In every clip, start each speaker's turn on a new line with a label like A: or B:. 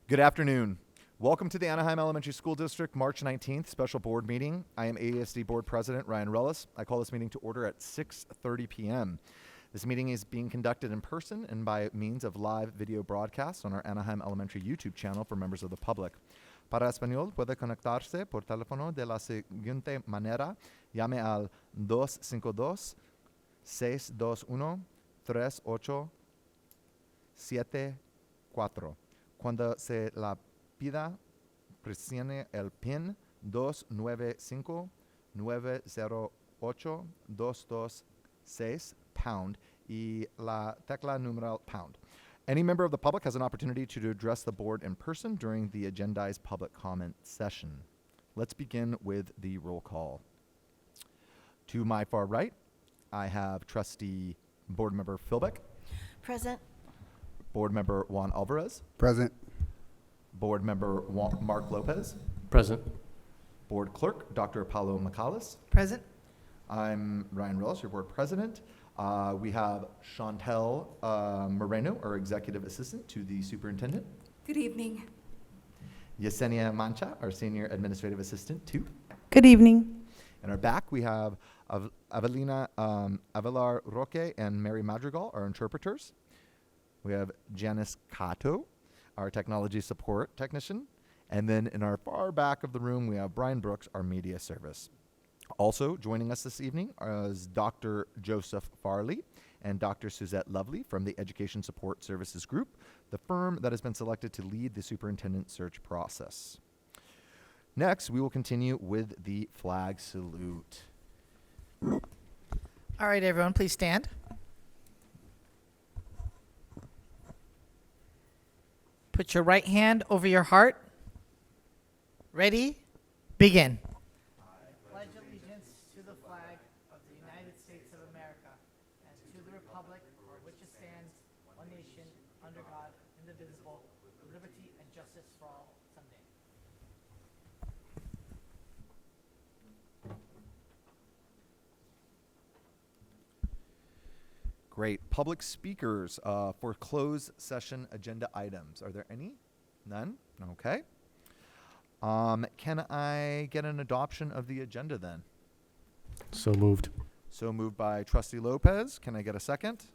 A: Good afternoon. Welcome to the Anaheim Elementary School District March 19th special board meeting. I am AESD Board President Ryan Rellis. I call this meeting to order at 6:30 p.m. This meeting is being conducted in person and by means of live video broadcast on our Anaheim Elementary YouTube channel for members of the public. Para español, puede conectarse por teléfono de la siguiente manera. Llame al 252-621-3874. Cuando se la pida, presione el PIN 295-908-226 pound y la tecla numeral pound. Any member of the public has an opportunity to address the board in person during the agendized public comment session. Let's begin with the roll call. To my far right, I have Trustee Board Member Philbeck.
B: Present.
A: Board Member Juan Alvarez.
C: Present.
A: Board Member Mark Lopez.
D: Present.
A: Board Clerk Dr. Paulo Michalis.
B: Present.
A: I'm Ryan Rellis, your Board President. We have Chantel Moreno, our Executive Assistant to the Superintendent.
B: Good evening.
A: Yesenia Mancha, our Senior Administrative Assistant too.
E: Good evening.
A: In our back, we have Avelina Avelar Roque and Mary Madrigal, our interpreters. We have Janice Cato, our technology support technician. And then in our far back of the room, we have Brian Brooks, our media service. Also joining us this evening is Dr. Joseph Farley and Dr. Suzette Lovely from the Education Support Services Group, the firm that has been selected to lead the superintendent search process. Next, we will continue with the flag salute.
F: All right, everyone, please stand. Put your right hand over your heart. Ready? Begin. I pledge allegiance to the flag of the United States of America and to the republic for which it stands, one nation, under God, indivisible, with liberty and justice for all. Someday.
A: Great. Public speakers for closed session agenda items. Are there any? None? Okay. Can I get an adoption of the agenda then?
D: So moved.
A: So moved by Trustee Lopez. Can I get a second?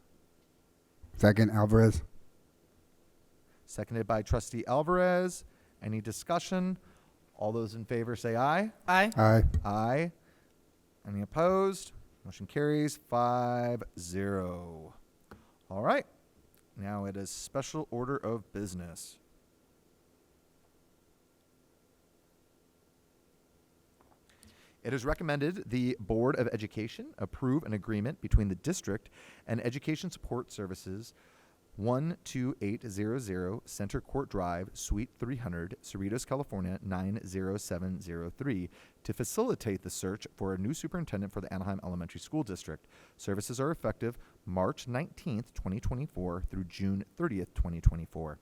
C: Second, Alvarez.
A: Seconded by Trustee Alvarez. Any discussion? All those in favor say aye.
F: Aye.
C: Aye.
A: Aye. Any opposed? Motion carries 5-0. All right. Now it is special order of business. It is recommended the Board of Education approve an agreement between the district and Education Support Services 12800 Center Court Drive, Suite 300, Cerritos, California 90703 to facilitate the search for a new superintendent for the Anaheim Elementary School District. Services are effective March 19th, 2024 through June 30th, 2024.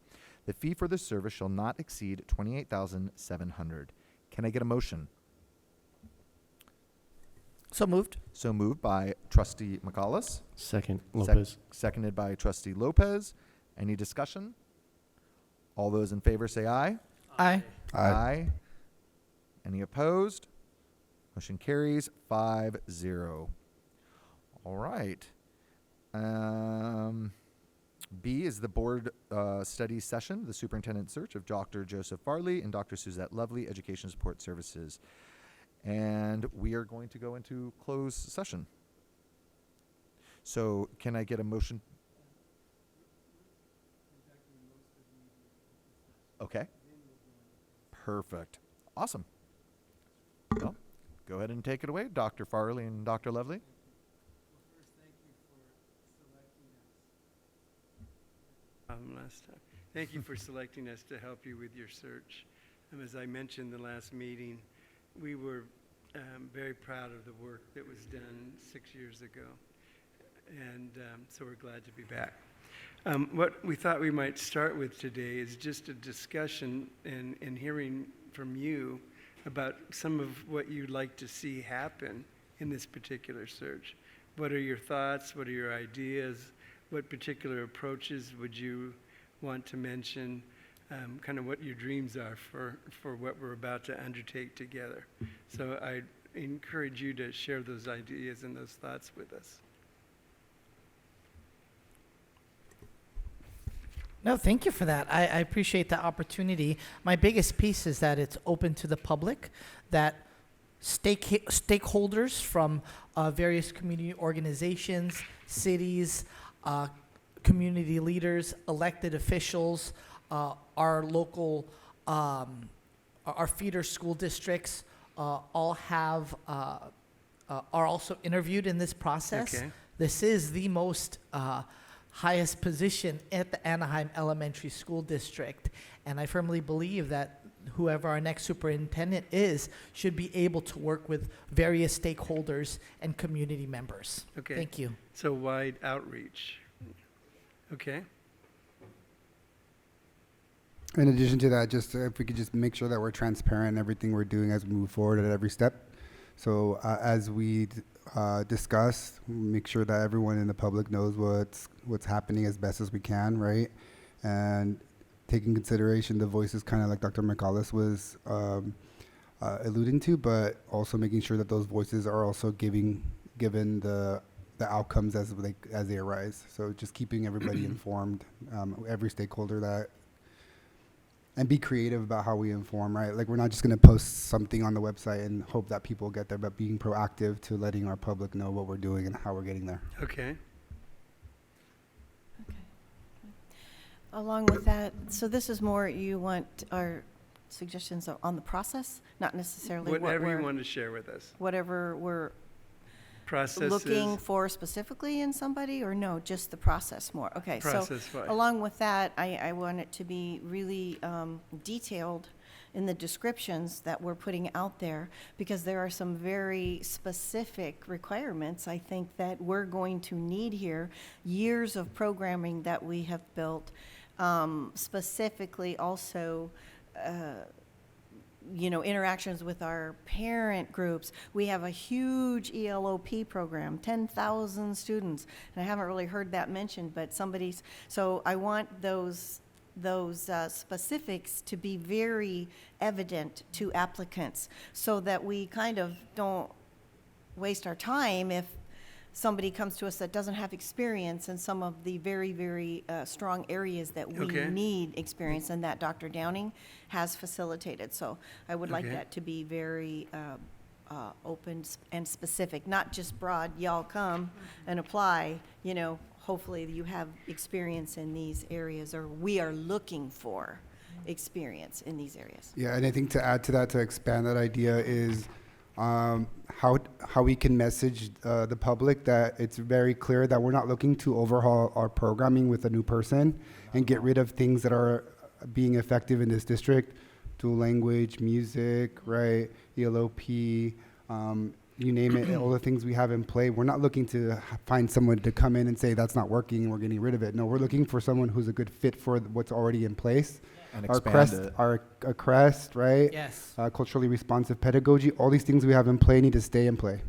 A: The fee for this service shall not exceed $28,700. Can I get a motion?
F: So moved.
A: So moved by Trustee McCallus.
D: Second, Lopez.
A: Seconded by Trustee Lopez. Any discussion? All those in favor say aye.
F: Aye.
C: Aye.
A: Any opposed? Motion carries 5-0. All right. B is the board study session, the superintendent search of Dr. Joseph Farley and Dr. Suzette Lovely, Education Support Services. And we are going to go into closed session. So can I get a motion? Okay. Perfect. Awesome. Well, go ahead and take it away, Dr. Farley and Dr. Lovely.
G: Last time. Thank you for selecting us to help you with your search. As I mentioned the last meeting, we were very proud of the work that was done 6 years ago, and so we're glad to be back. What we thought we might start with today is just a discussion and hearing from you about some of what you'd like to see happen in this particular search. What are your thoughts? What are your ideas? What particular approaches would you want to mention? kind of what your dreams are for what we're about to undertake together. So I encourage you to share those ideas and those thoughts with us.
F: No, thank you for that. I appreciate the opportunity. My biggest piece is that it's open to the public, that stakeholders from various community organizations, cities, community leaders, elected officials, our local, our feeder school districts all have, are also interviewed in this process.
G: Okay.
F: This is the most highest position at the Anaheim Elementary School District, and I firmly believe that whoever our next superintendent is should be able to work with various stakeholders and community members.
G: Okay.
F: Thank you.
G: So wide outreach. Okay.
C: In addition to that, just if we could just make sure that we're transparent in everything we're doing as we move forward at every step. So as we discuss, make sure that everyone in the public knows what's happening as best as we can, right? And taking consideration the voices, kind of like Dr. McCallus was alluding to, but also making sure that those voices are also given the outcomes as they arise. So just keeping everybody informed, every stakeholder and be creative about how we inform, right? Like, we're not just going to post something on the website and hope that people get there, but being proactive to letting our public know what we're doing and how we're getting there.
G: Okay.
B: Okay. Along with that, so this is more, you want our suggestions on the process, not necessarily
G: Whatever you want to share with us.
B: whatever we're
G: Processes.
B: looking for specifically in somebody, or no, just the process more? Okay, so
G: Process-wise.
B: along with that, I want it to be really detailed in the descriptions that we're putting out there, because there are some very specific requirements, I think, that we're going to need here. Years of programming that we have built, specifically also, interactions with our parent groups. We have a huge ELOP program, 10,000 students. And I haven't really heard that mentioned, but so I want those specifics to be very evident to applicants, so that we kind of don't waste our time if somebody comes to us that doesn't have experience in some of the very, very strong areas that we
G: Okay.
B: need experience, and that Dr. Downing has facilitated. So I would like
G: Okay.
B: that to be very open and specific, not just broad, y'all come and apply. Hopefully you have experience in these areas, or we are looking for experience in these areas.
C: Yeah, and I think to add to that, to expand that idea, is how we can message the public that it's very clear that we're not looking to overhaul our programming with a new person and get rid of things that are being effective in this district: dual language, music, right, ELOP, you name it, all the things we have in play. We're not looking to find someone to come in and say that's not working and we're getting rid of it. No, we're looking for someone who's a good fit for what's already in place.
A: And
C: Our
A: expand it.
C: our crest, right?
F: Yes.
C: Culturally responsive pedagogy. All these things we have in play need to stay in play.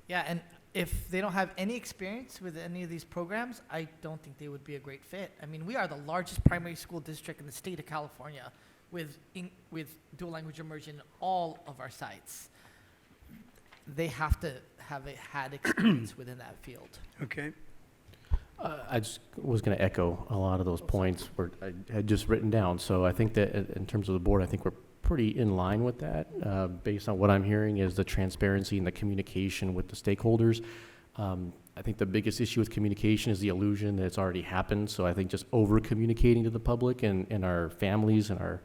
F: Yeah, and if they don't have any experience with any of these programs, I don't think they would be a great fit. I mean, we are the largest primary school district in the state of California with dual language immersion in all of our sites. They have to have had experience within that field.
G: Okay.
D: I just was going to echo a lot of those points where I had just written down. So I think that in terms of the board, I think we're pretty in line with that. Based on what I'm hearing is the transparency and the communication with the stakeholders. I think the biggest issue with communication is the illusion that it's already happened. So I think just over communicating to the public and our families and our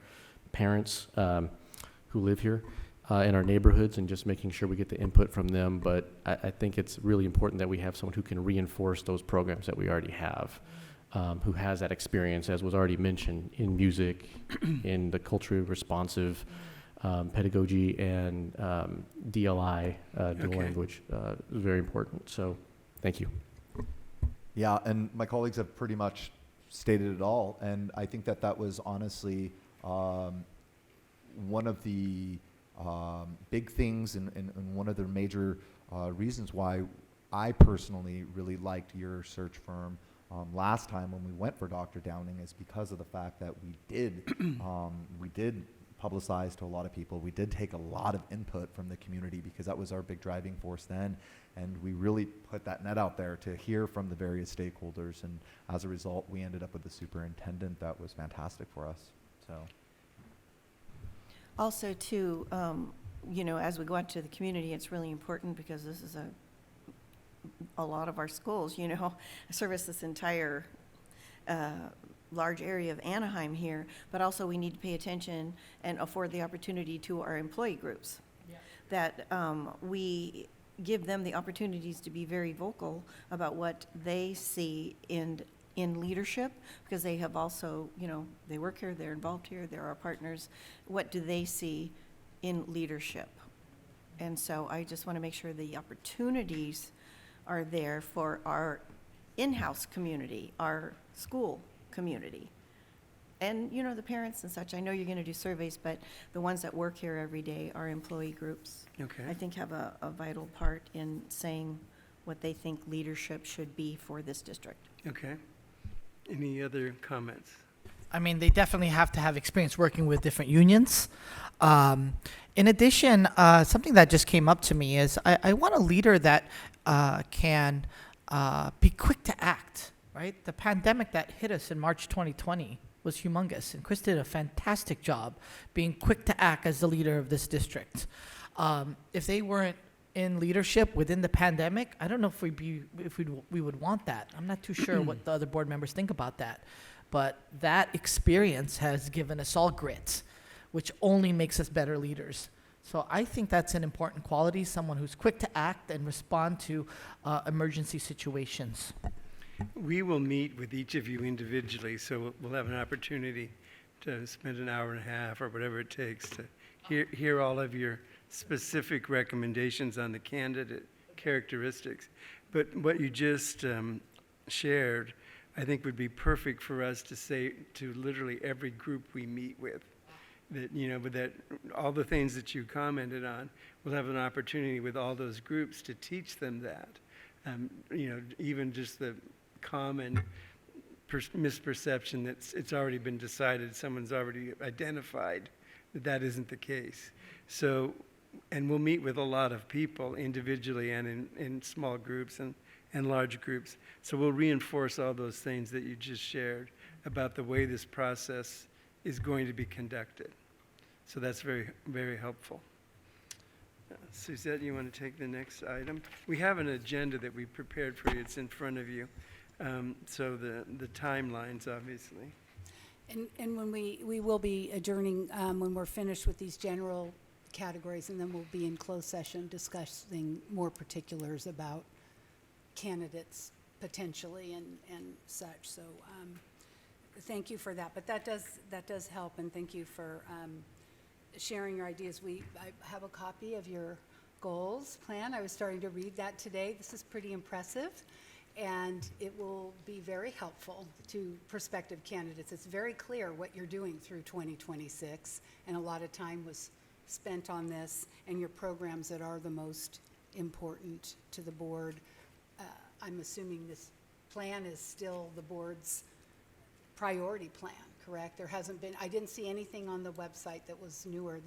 D: parents who live here in our neighborhoods, and just making sure we get the input from them. But I think it's really important that we have someone who can reinforce those programs that we already have, who has that experience, as was already mentioned, in music, in the culturally responsive pedagogy, and DLI, dual
G: Okay.
D: language, is very important. So thank you.
A: Yeah, and my colleagues have pretty much stated it all, and I think that was honestly one of the big things and one of the major reasons why I personally really liked your search firm last time when we went for Dr. Downing is because of the fact that we did publicize to a lot of people. We did take a lot of input from the community because that was our big driving force then. And we really put that net out there to hear from the various stakeholders. And as a result, we ended up with a superintendent that was fantastic for us. So.
B: Also, too, as we go out to the community, it's really important because this is a lot of our schools, service this entire large area of Anaheim here, but also we need to pay attention and afford the opportunity to our employee groups. Yeah. That we give them the opportunities to be very vocal about what they see in leadership, because they have also, they work here, they're involved here, they're our partners. What do they see in leadership? And so I just want to make sure the opportunities are there for our in-house community, our school community. And, the parents and such, I know you're going to do surveys, but the ones that work here every day, our employee groups,
G: Okay.
B: I think have a vital part in saying what they think leadership should be for this district.
G: Okay. Any other comments?
F: I mean, they definitely have to have experience working with different unions. In addition, something that just came up to me is I want a leader that can be quick to act, right? The pandemic that hit us in March 2020 was humongous, and Chris did a fantastic job being quick to act as the leader of this district. If they weren't in leadership within the pandemic, I don't know if we would want that. I'm not too sure what the other board members think about that. But that experience has given us all grit, which only makes us better leaders. So I think that's an important quality, someone who's quick to act and respond to emergency situations.
G: We will meet with each of you individually, so we'll have an opportunity to spend an hour and a half or whatever it takes to hear all of your specific recommendations on the candidate characteristics. But what you just shared, I think would be perfect for us to say to literally every group we meet with, that, with that, all the things that you commented on, we'll have an opportunity with all those groups to teach them that. Even just the common misperception that it's already been decided, someone's already identified that isn't the case. So, and we'll meet with a lot of people individually and in small groups and large groups. So we'll reinforce all those things that you just shared about the way this process is going to be conducted. So that's very, very helpful. Suzette, you want to take the next item? We have an agenda that we prepared for you. It's in front of you. So the timelines, obviously.
E: And when we will be adjourning when we're finished with these general categories, and then we'll be in closed session discussing more particulars about candidates potentially and such. So thank you for that. But that does help, and thank you for sharing your ideas. I have a copy of your goals plan. I was starting to read that today. This is pretty impressive, and it will be very helpful to prospective candidates. It's very clear what you're doing through 2026, and a lot of time was spent on this and your programs that are the most important to the board. I'm assuming this plan is still the board's priority plan, correct? There hasn't been, I didn't see anything on the website that was newer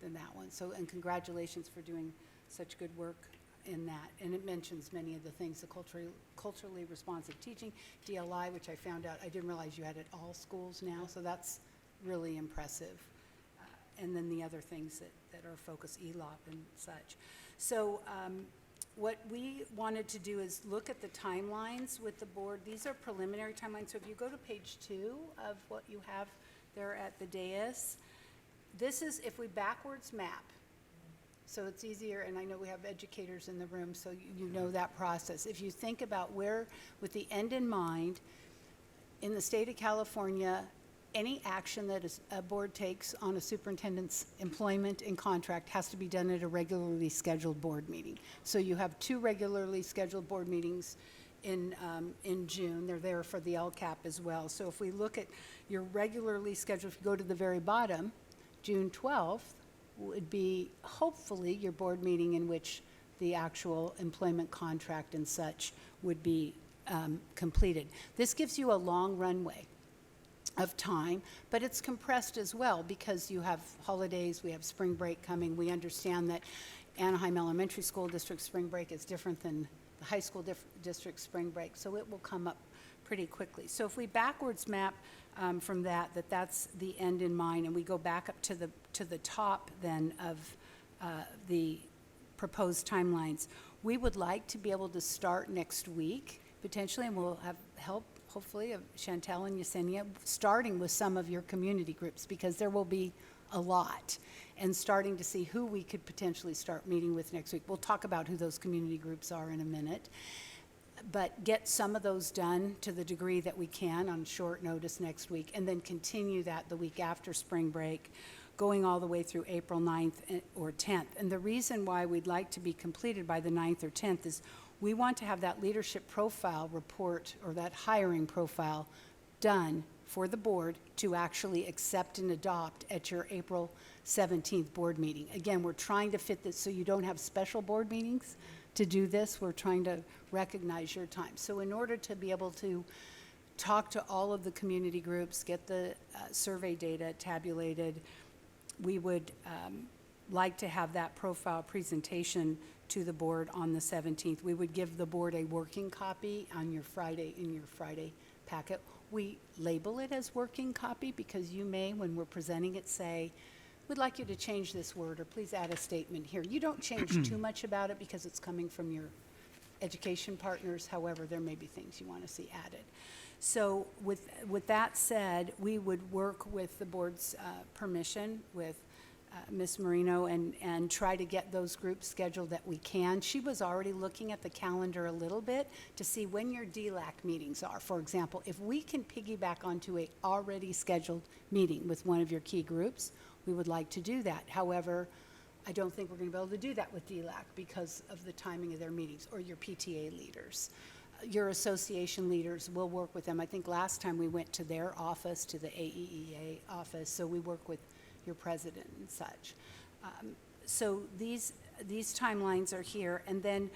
E: than that one. So, and congratulations for doing such good work in that. And it mentions many of the things, the culturally responsive teaching, DLI, which I found out, I didn't realize you had at all schools now, so that's really impressive. And then the other things that are focused, ELOP and such. So what we wanted to do is look at the timelines with the board. These are preliminary timelines. So if you go to page 2 of what you have there at the dais, this is if we backwards map. So it's easier, and I know we have educators in the room, so you know that process. If you think about where, with the end in mind, in the state of California, any action that a board takes on a superintendent's employment and contract has to be done at a regularly scheduled board meeting. So you have 2 regularly scheduled board meetings in June. They're there for the LCAP as well. So if we look at your regularly scheduled, if you go to the very bottom, June 12th would be hopefully your board meeting in which the actual employment contract and such would be completed. This gives you a long runway of time, but it's compressed as well because you have holidays, we have spring break coming. We understand that Anaheim Elementary School District spring break is different than the high school district spring break, so it will come up pretty quickly. So if we backwards map from that's the end in mind, and we go back up to the top then of the proposed timelines, we would like to be able to start next week potentially, and we'll have help hopefully of Chantel and Yesenia, starting with some of your community groups, because there will be a lot, and starting to see who we could potentially start meeting with next week. We'll talk about who those community groups are in a minute, but get some of those done to the degree that we can on short notice next week, and then continue that the week after spring break, going all the way through April 9th or 10th. And the reason why we'd like to be completed by the 9th or 10th is we want to have that leadership profile report, or that hiring profile, done for the board to actually accept and adopt at your April 17th board meeting. Again, we're trying to fit this so you don't have special board meetings to do this. We're trying to recognize your time. So in order to be able to talk to all of the community groups, get the survey data tabulated, we would like to have that profile presentation to the board on the 17th. We would give the board a working copy on your Friday, in your Friday packet. We label it as working copy because you may, when we're presenting it, say, we'd like you to change this word, or please add a statement here. You don't change too much about it because it's coming from your education partners. However, there may be things you want to see added. So with that said, we would work with the board's permission with Ms. Marino and try to get those groups scheduled that we can. She was already looking at the calendar a little bit to see when your DLAC meetings are. For example, if we can piggyback onto a already scheduled meeting with one of your key groups, we would like to do that. However, I don't think we're going to be able to do that with DLAC because of the timing of their meetings, or your PTA leaders. Your association leaders, will work with them. I think last time we went to their office, to the AEEA office, so we work with your president and such. So these timelines are here, and then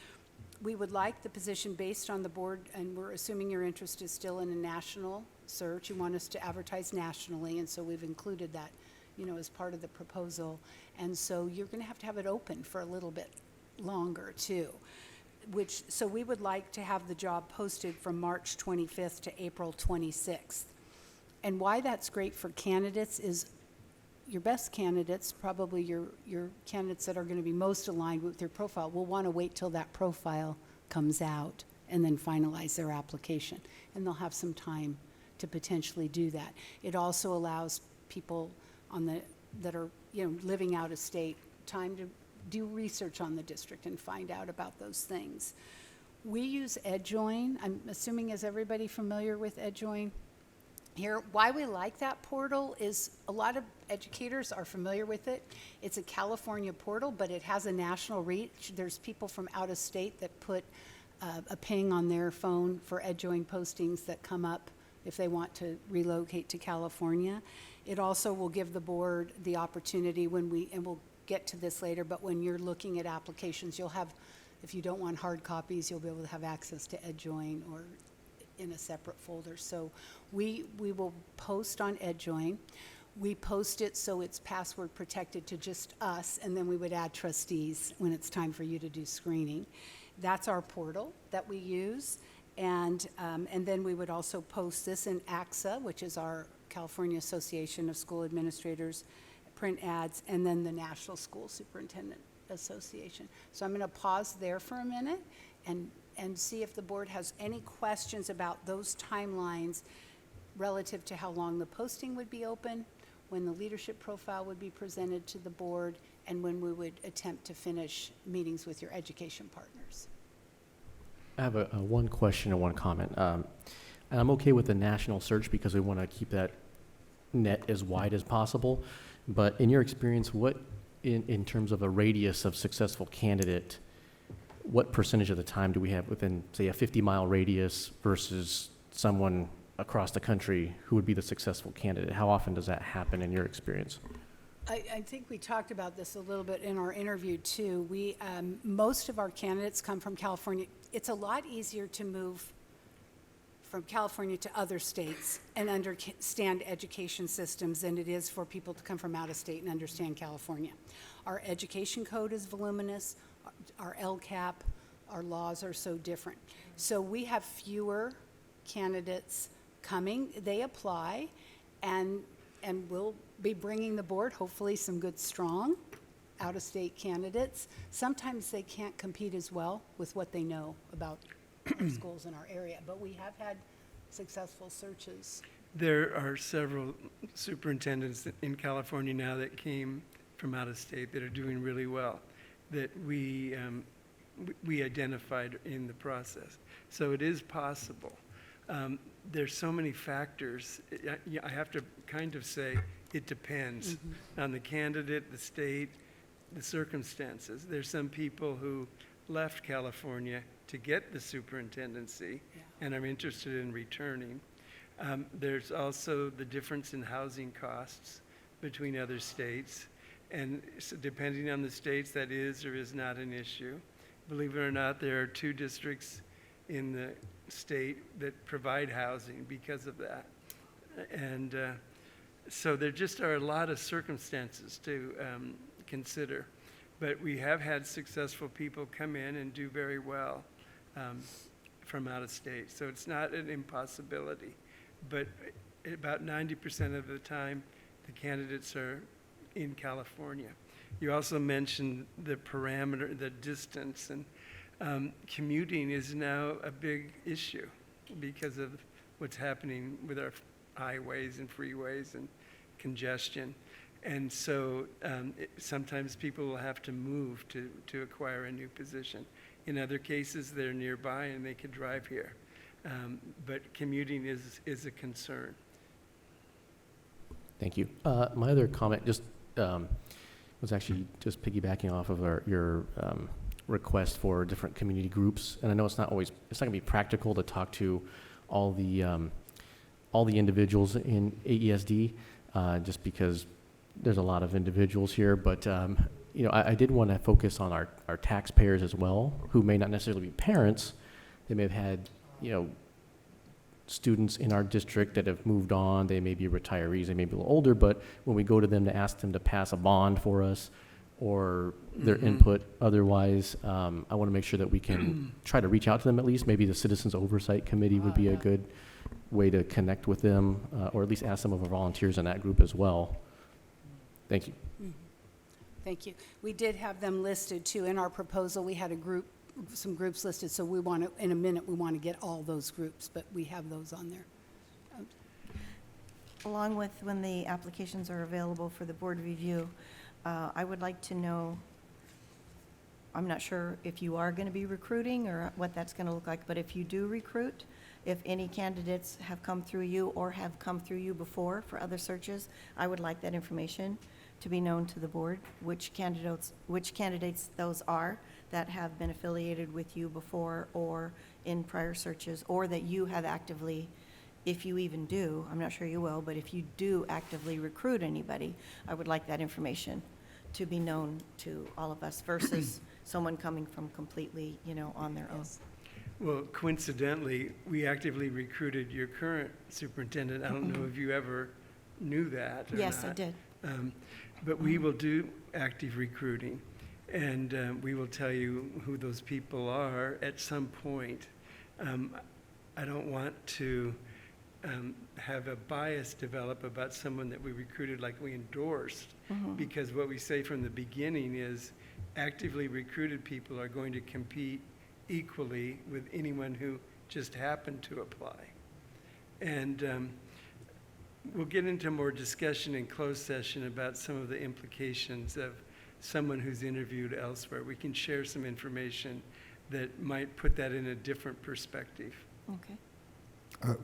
E: we would like the position based on the board, and we're assuming your interest is still in a national search. You want us to advertise nationally, and so we've included that, as part of the proposal. And so you're going to have it open for a little bit longer too. So we would like to have the job posted from March 25th to April 26th. And why that's great for candidates is your best candidates, probably your candidates that are going to be most aligned with your profile, will want to wait till that profile comes out and then finalize their application. And they'll have some time to potentially do that. It also allows people that are living out of state time to do research on the district and find out about those things. We use EdJoin. I'm assuming, is everybody familiar with EdJoin here? Why we like that portal is a lot of educators are familiar with it. It's a California portal, but it has a national reach. There's people from out of state that put a ping on their phone for EdJoin postings that come up if they want to relocate to California. It also will give the board the opportunity and we'll get to this later, but when you're looking at applications, you'll have, if you don't want hard copies, you'll be able to have access to EdJoin or in a separate folder. So we will post on EdJoin. We post it so it's password protected to just us, and then we would add trustees when it's time for you to do screening. That's our portal that we use. And then we would also post this in AXA, which is our California Association of School Administrators, print ads, and then the National School Superintendent Association. So I'm going to pause there for a minute and see if the board has any questions about those timelines relative to how long the posting would be open, when the leadership profile would be presented to the board, and when we would attempt to finish meetings with your education partners.
D: I have a one question and one comment. And I'm okay with the national search because we want to keep that net as wide as possible. But in your experience, what, in terms of a radius of successful candidate, what percentage of the time do we have within, say, a 50-mile radius versus someone across the country who would be the successful candidate? How often does that happen in your experience?
E: I think we talked about this a little bit in our interview too. We most of our candidates come from California. It's a lot easier to move from California to other states and understand education systems than it is for people to come from out of state and understand California. Our education code is voluminous, our LCAP, our laws are so different. So we have fewer candidates coming. They apply, and we'll be bringing the board, hopefully, some good, strong out-of-state candidates. Sometimes they can't compete as well with what they know about our schools in our area, but we have had successful searches.
G: There are several superintendents in California now that came from out of state that are doing really well, that we identified in the process. So it is possible. There's so many factors. I have to kind of say it depends on the candidate, the state, the circumstances. There's some people who left California to get the superintendency and are interested in returning. There's also the difference in housing costs between other states. And so depending on the states, that is or is not an issue. Believe it or not, there are 2 districts in the state that provide housing because of that. And so there just are a lot of circumstances to consider. But we have had successful people come in and do very well from out of state. So it's not an impossibility. But about 90% of the time, the candidates are in California. You also mentioned the parameter, the distance, and commuting is now a big issue because of what's happening with our highways and freeways and congestion. And so sometimes people will have to move to acquire a new position. In other cases, they're nearby and they could drive here. But commuting is a concern.
D: Thank you. My other comment just was actually just piggybacking off of your request for different community groups. And I know it's not going to be practical to talk to all the individuals in AESD, just because there's a lot of individuals here. But I did want to focus on our taxpayers as well, who may not necessarily be parents. They may have had students in our district that have moved on. They may be retirees, they may be a little older, but when we go to them to ask them to pass a bond for us or their input otherwise, I want to make sure that we can try to reach out to them at least. Maybe the Citizens Oversight Committee would be a good way to connect with them, or at least ask some of our volunteers in that group as well. Thank you.
E: Thank you. We did have them listed too. In our proposal, we had some groups listed, so in a minute, we want to get all those groups, but we have those on there.
B: Along with when the applications are available for the board review, I would like to know, I'm not sure if you are going to be recruiting or what that's going to look like, but if you do recruit, if any candidates have come through you or have come through you before for other searches, I would like that information to be known to the board, which candidates those are that have been affiliated with you before or in prior searches, or that you have actively, if you even do, I'm not sure you will, but if you do actively recruit anybody, I would like that information to be known to all of us versus someone coming from completely, on their own.
G: Well, coincidentally, we actively recruited your current superintendent. I don't know if you ever knew that or
B: Yes,
G: not.
B: I did.
G: But we will do active recruiting, and we will tell you who those people are at some point. I don't want to have a bias develop about someone that we recruited like we endorsed, because what we say from the beginning is actively recruited people are going to compete equally with anyone who just happened to apply. And we'll get into more discussion in closed session about some of the implications of someone who's interviewed elsewhere. We can share some information that might put that in a different perspective.
B: Okay.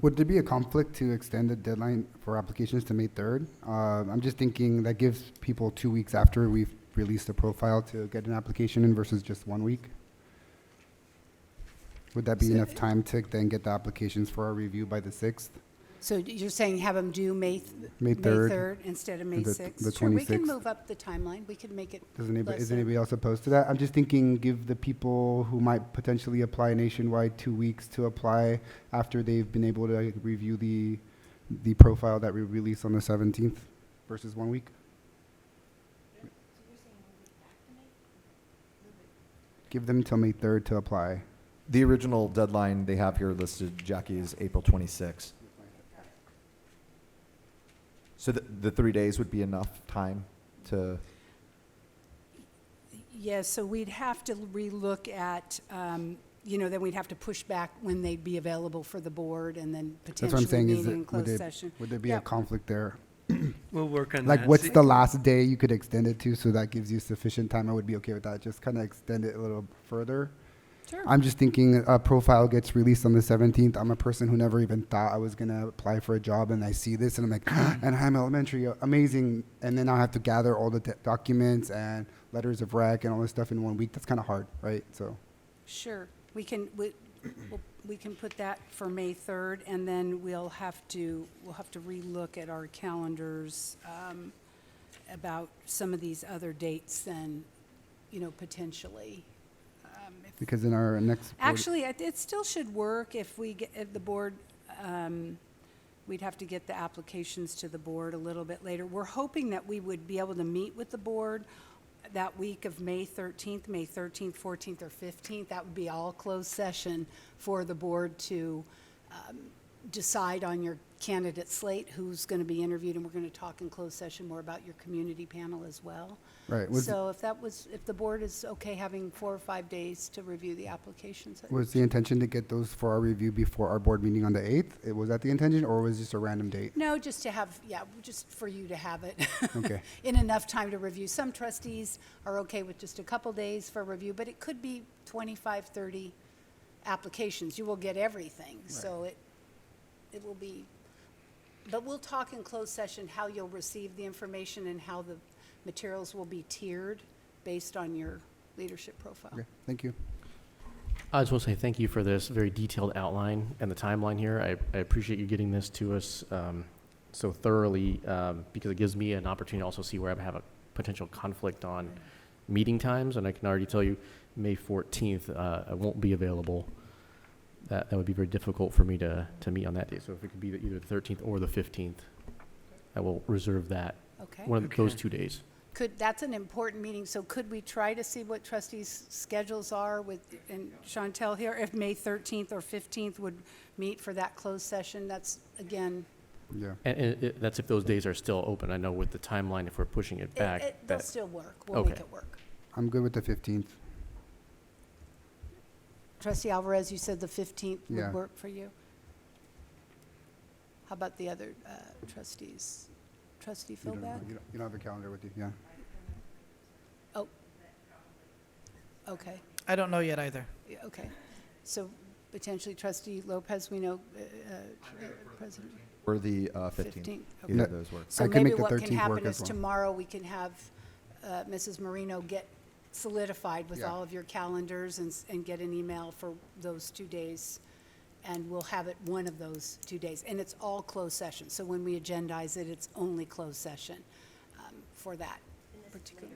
C: Would there be a conflict to extend the deadline for applications to May 3rd? I'm just thinking that gives people 2 weeks after we've released a profile to get an application in versus just 1 week. Would that be enough time to then get the applications for our review by the 6th?
E: So you're saying have them do May
C: May 3rd
E: instead of May
C: and the
E: 6th?
C: 26th.
E: Sure, we can move up the timeline. We can make it
C: Is
E: less than-
C: anybody else opposed to that? I'm just thinking, give the people who might potentially apply nationwide 2 weeks to apply after they've been able to review the profile that we release on the 17th versus 1 week. Give them till May 3rd to apply.
A: The original deadline they have here listed, Jackie, is April 26th. So the 3 days would be enough time to,
E: Yes, so we'd have to relook at, then we'd have to push back when they'd be available for the board and then
C: That's what I'm
E: potentially
C: saying,
E: meeting in closed session.
C: would there be a
E: Yep.
C: conflict there?
G: We'll work on that.
C: Like, what's
G: See-
C: the last day you could extend it to, so that gives you sufficient time? I would be okay with that, just kind of extend it a little further.
E: Sure.
C: I'm just thinking a profile gets released on the 17th. I'm a person who never even thought I was going to apply for a job, and I see this, and I'm like, Anaheim Elementary, amazing. And then I have to gather all the documents and letters of rec and all this stuff in 1 week. That's kind of hard, right? So,
E: Sure. We can put that for May 3rd, and then we'll have to relook at our calendars about some of these other dates then, potentially.
C: because in our next board-
E: Actually, it still should work if if the board, we'd have to get the applications to the board a little bit later. We're hoping that we would be able to meet with the board that week of May 13th, 14th, or 15th. That would be all closed session for the board to decide on your candidate slate, who's going to be interviewed, and we're going to talk in closed session more about your community panel as well.
C: right,
E: So if the board is okay having 4 or 5 days to review the applications.
C: was the intention to get those for our review before our board meeting on the 8th? Was that the intention, or was it just a random date?
E: No, just to have, just for you to have it.
C: Okay.
E: In enough time to review. Some trustees are okay with just a couple days for review, but it could be 25, 30 applications. You will get everything, so it will be, but we'll talk in closed session how you'll receive the information and how the materials will be tiered based on your leadership profile.
C: Okay, thank you.
D: I just want to say thank you for this very detailed outline and the timeline here. I appreciate you getting this to us so thoroughly because it gives me an opportunity to also see where I have a potential conflict on meeting times. And I can already tell you May 14th, I won't be available. That would be very difficult for me to meet on that day. So if it could be either the 13th or the 15th, I will reserve that,
E: Okay.
D: one of those
G: Okay.
D: 2 days.
E: That's an important meeting, so could we try to see what trustees' schedules are and Chantel here, if May 13th or 15th would meet for that closed session? That's, again,
C: Yeah.
D: And that's if those days are still open. I know with the timeline, if we're pushing it back.
E: they'll
D: that-
E: still work. We'll make
D: Okay.
E: it work.
C: I'm good with the 15th.
E: Trustee Alvarez, you said the 15th
C: Yeah.
E: would work for you? How about the other trustees? Trustee
C: You don't,
E: Philbach?
C: you don't have a calendar with you, yeah.
E: Oh, okay,
F: I don't know yet either.
E: yeah, okay. So potentially trustee Lopez, we know, President?
A: or the 15th.
E: 15th,
A: Either
C: okay.
A: of those work.
E: So
C: I can
E: maybe
C: make the
E: what can
C: 13th work
E: happen
C: as
E: is
C: well.
E: tomorrow, we can have Mrs. Marino get solidified with
C: Yeah.
E: all of your calendars and get an email for those 2 days. And we'll have it one of those 2 days. And it's all closed session. So when we agendize it, it's only closed session for that particular.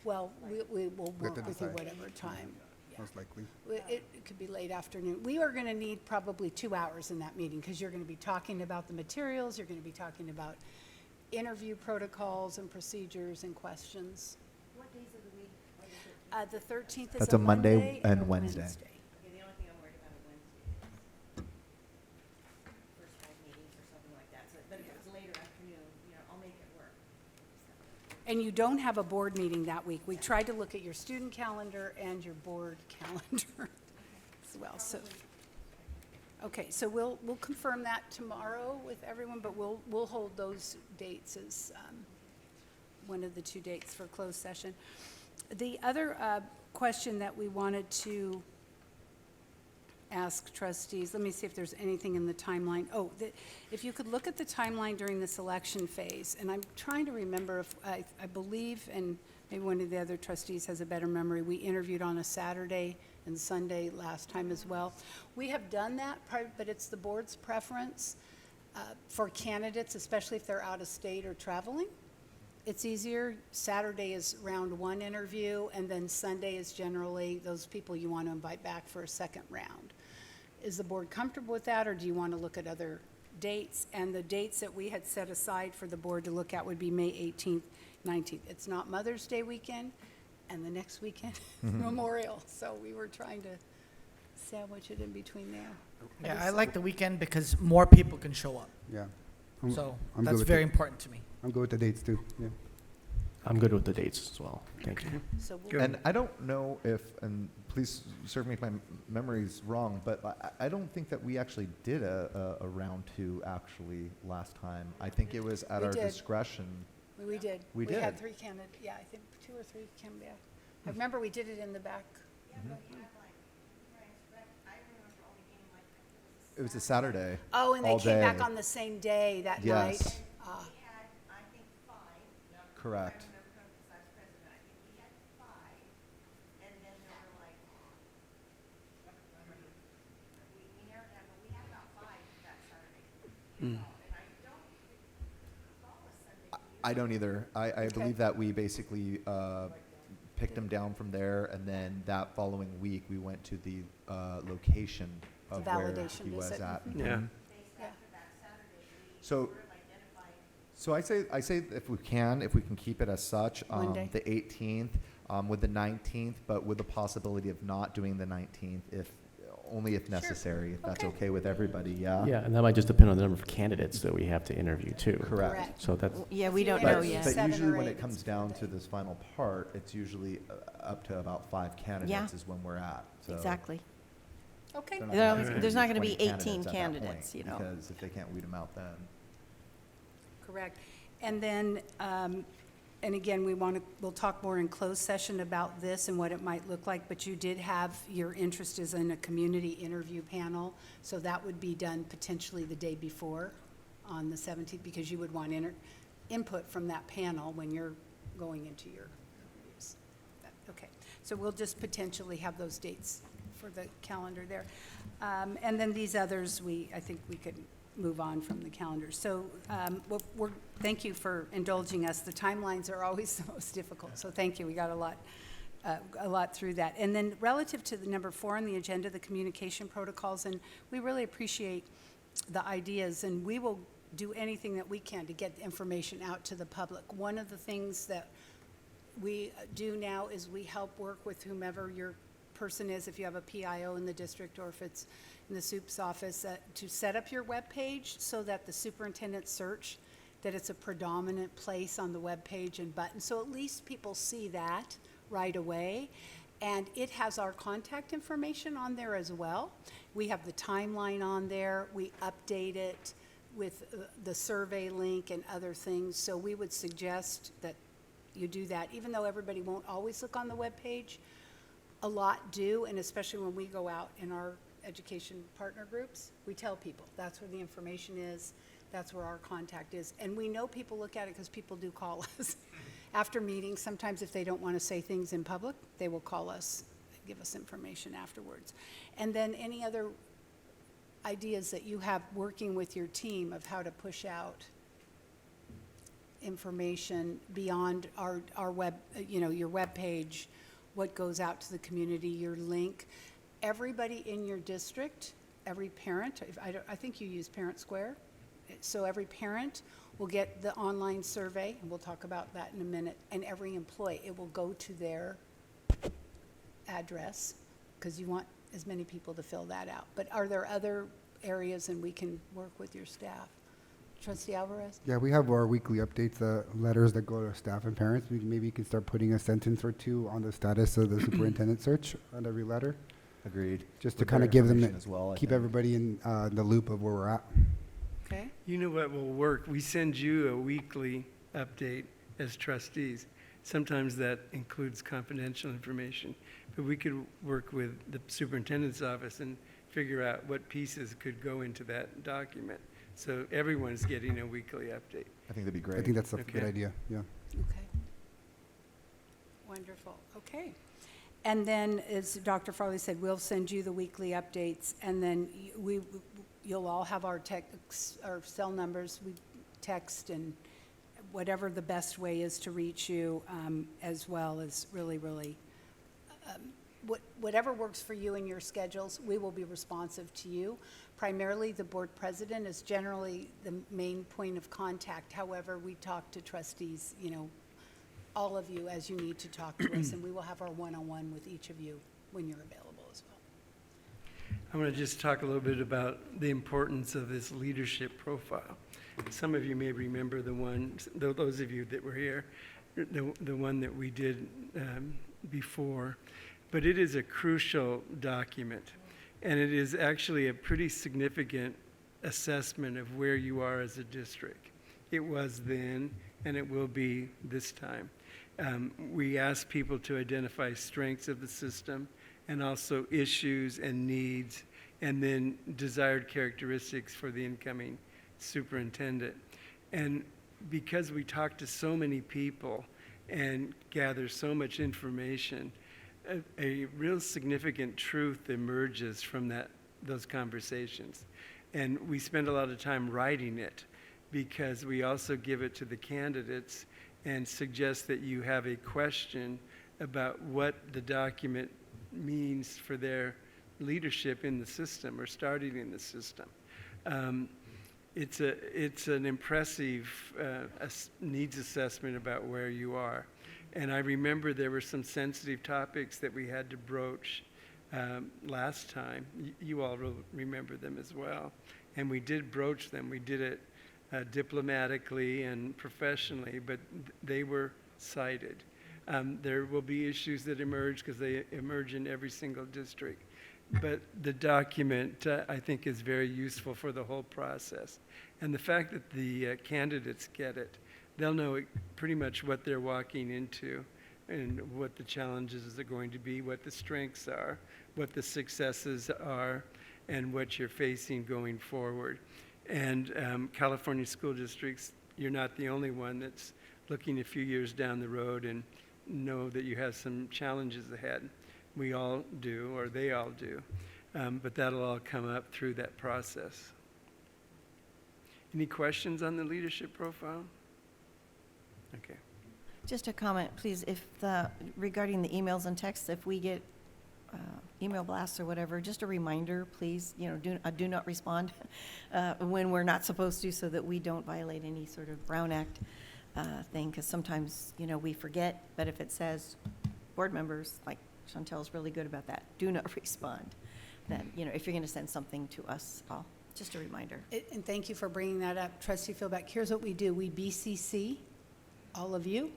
E: Well, we will
C: We have
E: work
C: to
E: with you
C: decide.
E: whatever time. Yeah.
C: Most likely.
E: It could be late afternoon. We are going to need probably 2 hours in that meeting because you're going to be talking about the materials, you're going to be talking about interview protocols and procedures and questions.
B: What days of the week
E: The 13th is
A: That's
E: a
A: a Monday
E: Monday
A: and
E: a
A: Wednesday.
B: Okay, the only thing I'm worried about are Wednesdays. First 5 meetings or something like that, so, but if it's later afternoon, I'll make it work.
E: And you don't have a board meeting that week. We tried to look at your student calendar and your board calendar as well, so. Okay, so we'll confirm that tomorrow with everyone, but we'll hold those dates as one of the 2 dates for closed session. The other question that we wanted to ask trustees, let me see if there's anything in the timeline. Oh, if you could look at the timeline during this election phase, and I'm trying to remember if, I believe, and maybe one of the other trustees has a better memory, we interviewed on a Saturday and Sunday last time as well. We have done that, but it's the board's preference. For candidates, especially if they're out of state or traveling, it's easier. Saturday is round one interview, and then Sunday is generally those people you want to invite back for a second round. Is the board comfortable with that, or do you want to look at other dates? And the dates that we had set aside for the board to look at would be May 18th, 19th. It's not Mother's Day weekend, and the next weekend is Memorial. So we were trying to sandwich it in between there.
F: Yeah, I like the weekend because more people can show up.
C: Yeah.
F: So
C: I'm good
F: that's
C: with
F: very
C: it.
F: important to me.
C: I'm good with the dates too, yeah.
D: I'm good with the dates as well. Thank you.
E: So we'll,
G: Good.
A: And I don't know if, and please serve me if my memory's wrong, but I don't think that we actually did a round two actually last time. I think it was at
E: We
A: our
E: did.
A: discretion.
E: we did.
A: We
E: We had
A: did.
E: 3 candidates, yeah, I think 2 or 3 came back. I remember we did it in the back.
A: It was a Saturday.
E: Oh, and they
A: all
E: came back
A: day.
E: on the same day that
A: Yes.
E: night. Ah,
A: Correct. I don't either. I
E: Okay.
A: believe that we basically picked him down from there, and then that following week we went to the location of where
E: validation
A: he was
E: visit.
A: at.
E: Mhm.
G: Yeah.
E: yeah.
A: So I say if we can keep it as such,
E: Monday.
A: the 18th, with the 19th, but with the possibility of not doing the 19th only if necessary, if that's
E: Okay.
A: okay with everybody, yeah?
D: Yeah, and that might just depend on the number of candidates that we have to interview too.
A: Correct.
D: So that's,
B: Yeah,
E: If
B: we
E: you
B: don't
A: But,
B: know
E: interview
B: yet.
A: but
E: 7
A: usually
E: or
A: when
E: 8,
A: it comes
E: it's
A: down
E: Monday.
A: to this final part, it's usually up to about 5 candidates is when we're at. So
B: Exactly.
E: Okay,
A: they're not
B: There-
A: gonna
G: Right.
B: there's not gonna
A: 20
B: be 18
A: at that
B: candidates,
A: point,
B: you know.
A: Because if they can't weed them out then.
E: correct. And then, and again, we'll talk more in closed session about this and what it might look like, but you did have, your interest is in a community interview panel, so that would be done potentially the day before, on the 17th, because you would want input from that panel when you're going into your interviews. Okay, so we'll just potentially have those dates for the calendar there. And then these others, I think we could move on from the calendar. So thank you for indulging us. The timelines are always the most difficult, so thank you. We got a lot through that. And then relative to the number 4 on the agenda, the communication protocols, and we really appreciate the ideas, and we will do anything that we can to get the information out to the public. One of the things that we do now is we help work with whomever your person is, if you have a PIO in the district or if it's in the SUP's office, to set up your webpage so that the superintendent search, that it's a predominant place on the webpage and button. So at least people see that right away. And it has our contact information on there as well. We have the timeline on there. We update it with the survey link and other things. So we would suggest that you do that, even though everybody won't always look on the webpage. A lot do, and especially when we go out in our education partner groups, we tell people, that's where the information is, that's where our contact is. And we know people look at it because people do call us after meetings. Sometimes if they don't want to say things in public, they will call us, give us information afterwards. And then any other ideas that you have working with your team of how to push out information beyond our web, your web page, what goes out to the community, your link. Everybody in your district, every parent, I think you use Parent Square, so every parent will get the online survey, and we'll talk about that in a minute, and every employee, it will go to their address, because you want as many people to fill that out. But are there other areas, and we can work with your staff? Trustee Alvarez?
C: Yeah, we have our weekly updates, letters that go to staff and parents. Maybe you can start putting a sentence or two on the status of the superintendent search on every letter,
A: Agreed.
C: just to
A: With
C: kind
A: their
C: of give them,
A: information as well, I
C: keep
A: think.
C: everybody in the loop of where we're at.
E: Okay.
G: You know what will work? We send you a weekly update as trustees. Sometimes that includes confidential information, but we could work with the superintendent's office and figure out what pieces could go into that document. So everyone's getting a weekly update.
A: I think that'd be great.
C: I think that's a good
G: Okay.
C: idea, yeah.
E: Okay. Wonderful, okay. And then, as Dr. Farley said, we'll send you the weekly updates, and then you'll all have our text, our cell numbers, we text, and whatever the best way is to reach you, as well as really, whatever works for you and your schedules, we will be responsive to you. Primarily, the board president is generally the main point of contact. However, we talk to trustees, all of you as you need to talk to us, and we will have our one-on-one with each of you when you're available as well.
G: I want to just talk a little bit about the importance of this leadership profile. Some of you may remember the one, those of you that were here, the one that we did before. But it is a crucial document, and it is actually a pretty significant assessment of where you are as a district. It was then, and it will be this time. We ask people to identify strengths of the system and also issues and needs, and then desired characteristics for the incoming superintendent. And because we talk to so many people and gather so much information, a real significant truth emerges from those conversations. And we spend a lot of time writing it because we also give it to the candidates and suggest that you have a question about what the document means for their leadership in the system or starting in the system. It's an impressive needs assessment about where you are. And I remember there were some sensitive topics that we had to broach last time. You all remember them as well. And we did broach them. We did it diplomatically and professionally, but they were cited. There will be issues that emerge because they emerge in every single district. But the document, I think, is very useful for the whole process. And the fact that the candidates get it, they'll know pretty much what they're walking into and what the challenges are going to be, what the strengths are, what the successes are, and what you're facing going forward. And California school districts, you're not the only one that's looking a few years down the road and know that you have some challenges ahead. We all do, or they all do, but that'll all come up through that process. Any questions on the leadership profile? Okay.
B: Just a comment, please, regarding the emails and texts, if we get email blasts or whatever, just a reminder, please, do not respond when we're not supposed to, so that we don't violate any sort of Brown Act thing, because sometimes, we forget, but if it says board members, like Chantel's really good about that, do not respond, then, if you're going to send something to us all, just a reminder.
E: And thank you for bringing that up, Trustee Philbeck. Here's what we do. We BCC all of you,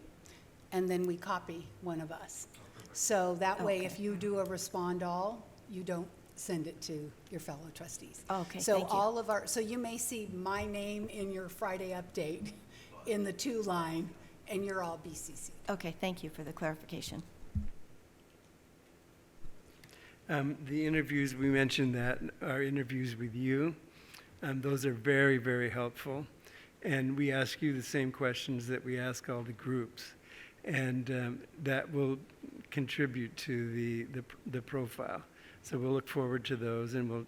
E: and then we copy one of us. So that way,
B: Okay.
E: if you do a respond all, you don't send it to your fellow trustees.
B: Okay,
E: So
B: thank you.
E: so you may see my name in your Friday update in the 2 line, and you're all BCC.
B: Okay, thank you for the clarification.
G: The interviews, we mentioned that are interviews with you. Those are very, very helpful. And we ask you the same questions that we ask all the groups. And that will contribute to the profile. So we'll look forward to those, and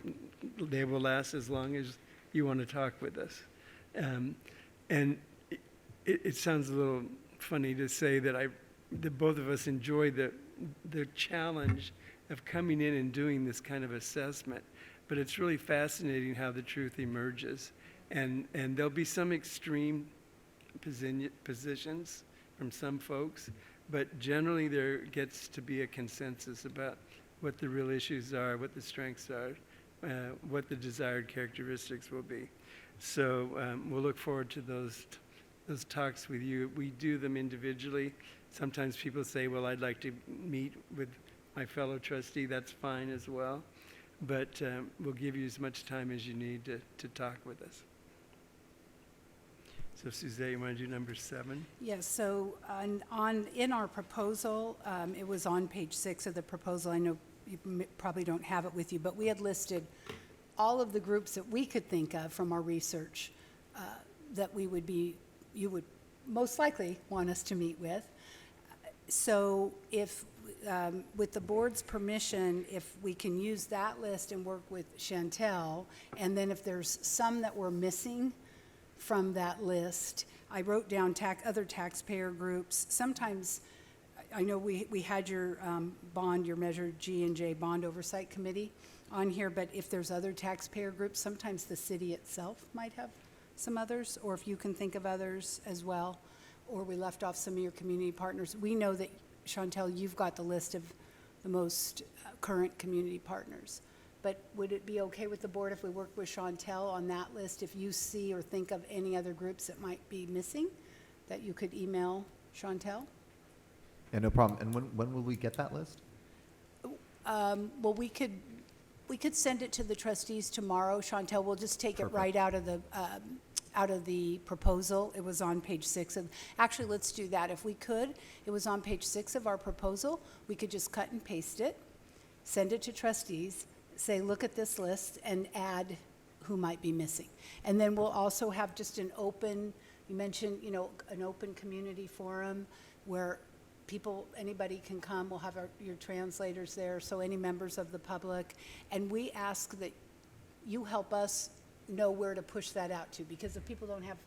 G: they will last as long as you want to talk with us. And it sounds a little funny to say that both of us enjoy the challenge of coming in and doing this kind of assessment, but it's really fascinating how the truth emerges. And there'll be some extreme positions from some folks, but generally there gets to be a consensus about what the real issues are, what the strengths are, what the desired characteristics will be. So we'll look forward to those talks with you. We do them individually. Sometimes people say, well, I'd like to meet with my fellow trustee. That's fine as well. But we'll give you as much time as you need to talk with us. So Suzette, you want to do number 7?
E: Yes, so in our proposal, it was on page 6 of the proposal. I know you probably don't have it with you, but we had listed all of the groups that we could think of from our research that you would most likely want us to meet with. So if with the board's permission, if we can use that list and work with Chantel, and then if there's some that we're missing from that list, I wrote down other taxpayer groups. Sometimes, I know we had your bond, your Measure G&J Bond Oversight Committee on here, but if there's other taxpayer groups, sometimes the city itself might have some others, or if you can think of others as well, or we left off some of your community partners. We know that, Chantel, you've got the list of the most current community partners. But would it be okay with the board if we work with Chantel on that list? If you see or think of any other groups that might be missing, that you could email Chantel?
A: Yeah, no problem. And when will we get that list?
E: Well, we could send it to the trustees tomorrow. Chantel, we'll just take it right out of the proposal. It was on page 6 of, actually, let's do that. If we could, it was on page 6 of our proposal. We could just cut and paste it, send it to trustees, say, look at this list, and add who might be missing. And then we'll also have just an open, you mentioned, an open community forum where anybody can come. We'll have your translators there, so any members of the public. And we ask that you help us know where to push that out to, because if people don't have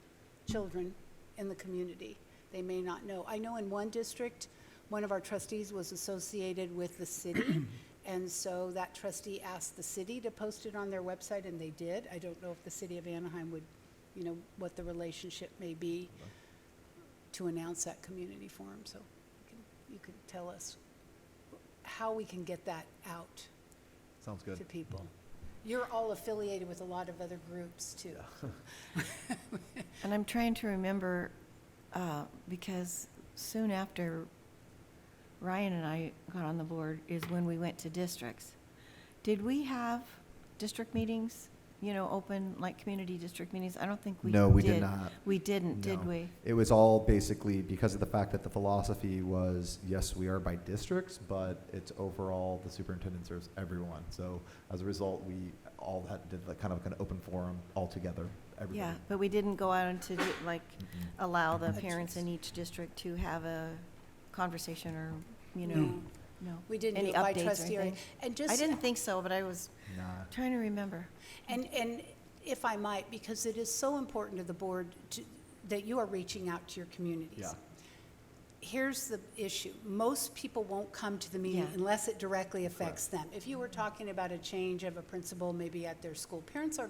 E: children in the community, they may not know. I know in one district, one of our trustees was associated with the city, and so that trustee asked the city to post it on their website, and they did. I don't know if the city of Anaheim would, what the relationship may be to announce that community forum. So you could tell us how we can get that out
A: Sounds good.
E: to people. You're all affiliated with a lot of other groups, too.
B: And I'm trying to remember, because soon after Ryan and I got on the board is when we went to districts. Did we have district meetings, open, like community district meetings? I don't think we did.
A: No, we did not.
B: We didn't, did
A: No.
B: we?
A: It was all basically because of the fact that the philosophy was, yes, we are by districts, but it's overall the superintendent serves everyone. So as a result, we all did kind of an open forum all together. Everybody.
B: Yeah, but we didn't go out into, allow the
E: Mhm.
B: parents in each district to have a conversation or,
E: No.
B: no.
E: We didn't do
B: Any
E: it by
B: updates or
E: trustee area.
B: anything?
E: And just,
B: I didn't think so, but I was
A: Nah.
B: trying to remember.
E: and if I might, because it is so important to the board that you are reaching out to your communities.
A: Yeah.
E: Here's the issue. Most people won't come to the meeting
B: Yeah.
E: unless it directly affects them. If you were talking about a change of a principal maybe at their school, parents are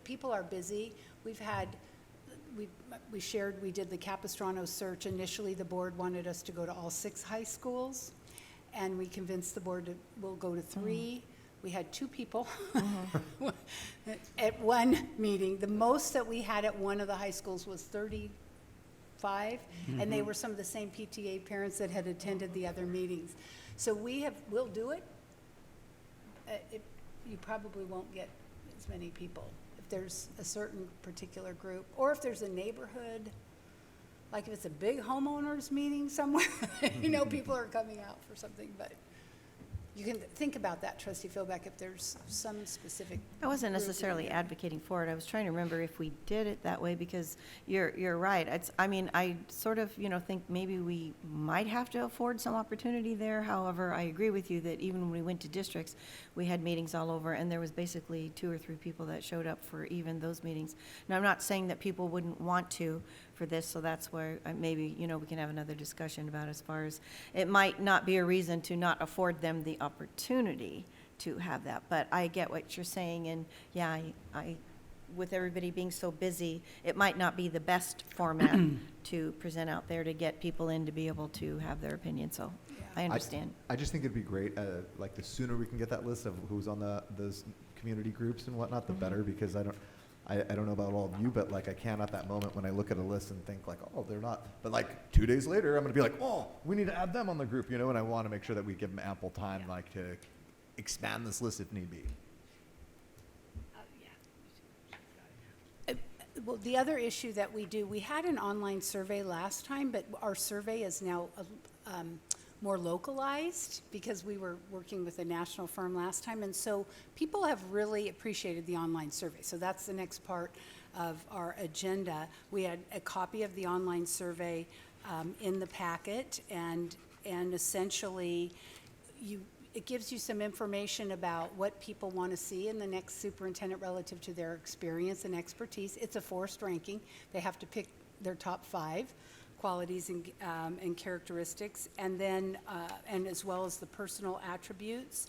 E: people are busy. We shared, we did the Capistrano search. Initially, the board wanted us to go to all 6 high schools, and we convinced the board we'll go to 3. We had 2 people at one meeting. The most that we had at one of the high schools was 35, and they were some of the same PTA parents that had attended the other meetings. So we'll do it. You probably won't get as many people if there's a certain particular group, or if there's a neighborhood, like if it's a big homeowners meeting somewhere, people are coming out for something, but you can think about that, Trustee Philbeck, if there's some specific.
B: I wasn't
E: group that
B: necessarily
E: you're-
B: advocating for it. I was trying to remember if we did it that way, because you're right. I sort of, think maybe we might have to afford some opportunity there. However, I agree with you that even when we went to districts, we had meetings all over, and there was basically 2 or 3 people that showed up for even those meetings. Now, I'm not saying that people wouldn't want to for this, so that's where maybe, we can have another discussion about as far as, it might not be a reason to not afford them the opportunity to have that. But I get what you're saying, and yeah, I with everybody being so busy, it might not be the best format to present out there to get people in to be able to have their opinion, so I understand.
A: I just think it'd be great, like the sooner we can get that list of who's on those community groups and whatnot, the better, because I don't know about all of you, but like I can at that moment when I look at a list and think like, oh, they're not. But like 2 days later, I'm gonna be like, oh, we need to add them on the group, and I want to make sure that we give them ample time, like to expand this list if need be.
E: Well, the other issue that we had an online survey last time, but our survey is now more localized because we were working with a national firm last time. And so people have really appreciated the online survey. So that's the next part of our agenda. We had a copy of the online survey in the packet, and and essentially, it gives you some information about what people want to see in the next superintendent relative to their experience and expertise. It's a forced ranking. They have to pick their top 5 qualities and characteristics, and then and as well as the personal attributes.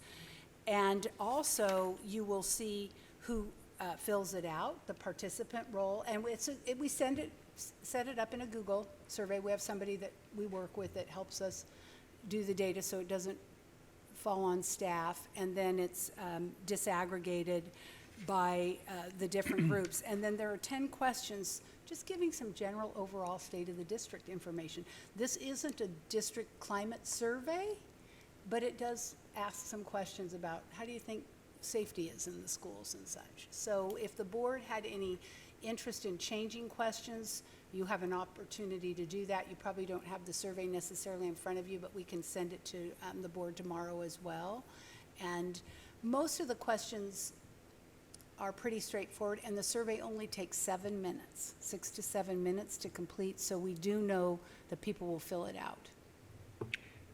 E: And also, you will see who fills it out, the participant role, and we set it up in a Google survey. We have somebody that we work with that helps us do the data so it doesn't fall on staff, and then it's disaggregated by the different groups. And then there are 10 questions just giving some general overall state of the district information. This isn't a district climate survey, but it does ask some questions about how do you think safety is in the schools and such. So if the board had any interest in changing questions, you have an opportunity to do that. You probably don't have the survey necessarily in front of you, but we can send it to the board tomorrow as well. And most of the questions are pretty straightforward, and the survey only takes 7 minutes, 6 to 7 minutes to complete, so we do know that people will fill it out.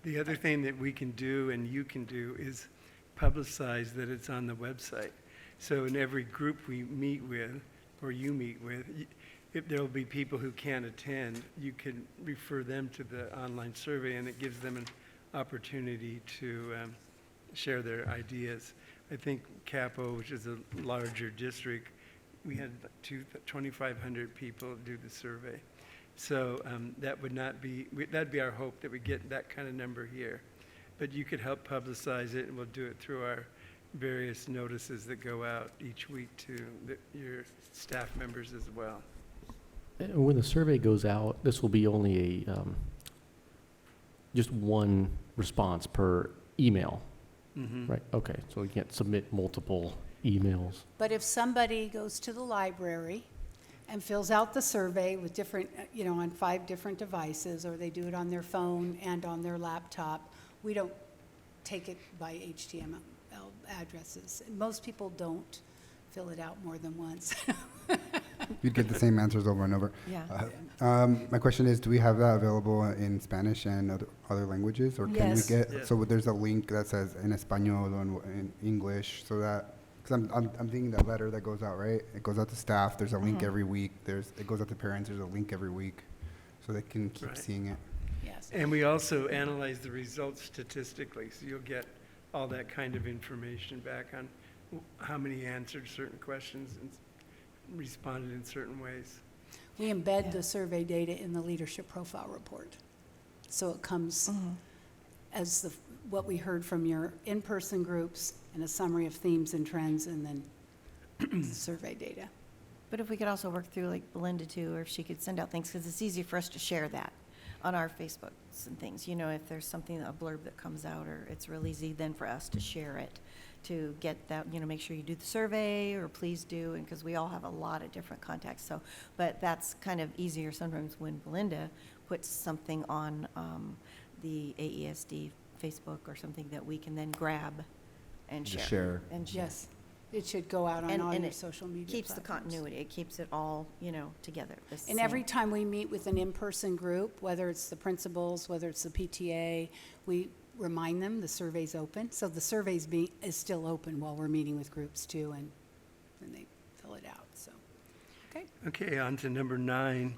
G: The other thing that we can do and you can do is publicize that it's on the website. So in every group we meet with, or you meet with, if there'll be people who can't attend, you can refer them to the online survey, and it gives them an opportunity to share their ideas. I think Capo, which is a larger district, we had 2,500 people do the survey. So that'd be our hope, that we get that kind of number here. But you could help publicize it, and we'll do it through our various notices that go out each week to your staff members as well.
D: And when the survey goes out, this will be only just one response per email, right? Okay, so you can't submit multiple emails.
E: But if somebody goes to the library and fills out the survey with different, on 5 different devices, or they do it on their phone and on their laptop, we don't take it by HTML addresses. Most people don't fill it out more than once.
C: You'd get the same answers over and over.
B: Yeah.
C: My question is, do we have that available in Spanish and other languages, or can
E: Yes.
C: we get?
G: Yes.
C: So there's a link that says in español or in English, so that because I'm thinking that letter that goes out, right? It goes out to staff. There's a link every week. It goes out to parents. There's a link every week, so they can keep
G: Right.
C: seeing it.
E: Yes.
G: And we also analyze the results statistically, so you'll get all that kind of information back on how many answered certain questions and responded in certain ways.
E: We embed the survey data in the leadership profile report. So it comes as what we heard from your in-person groups and a summary of themes and trends, and then survey data.
B: But if we could also work through like Belinda too, or if she could send out things, because it's easy for us to share that on our Facebooks and things. If there's something, a blurb that comes out, or it's real easy then for us to share it, to get that, make sure you do the survey, or please do, and because we all have a lot of different contacts. So, but that's kind of easier sometimes when Belinda puts something on the AESD Facebook or something that we can then grab and
A: Just
B: share.
A: share.
B: And share.
E: Yes. It should go out on
B: And-
E: all
B: and
E: your
B: it
E: social media
B: Keeps the
E: platforms.
B: continuity. It keeps it all, together. the
E: And
B: same.
E: every time we meet with an in-person group, whether it's the principals, whether it's the PTA, we remind them the survey's open. So the survey's is still open while we're meeting with groups too, and then they fill it out, so. Okay.
G: Okay, on to number 9.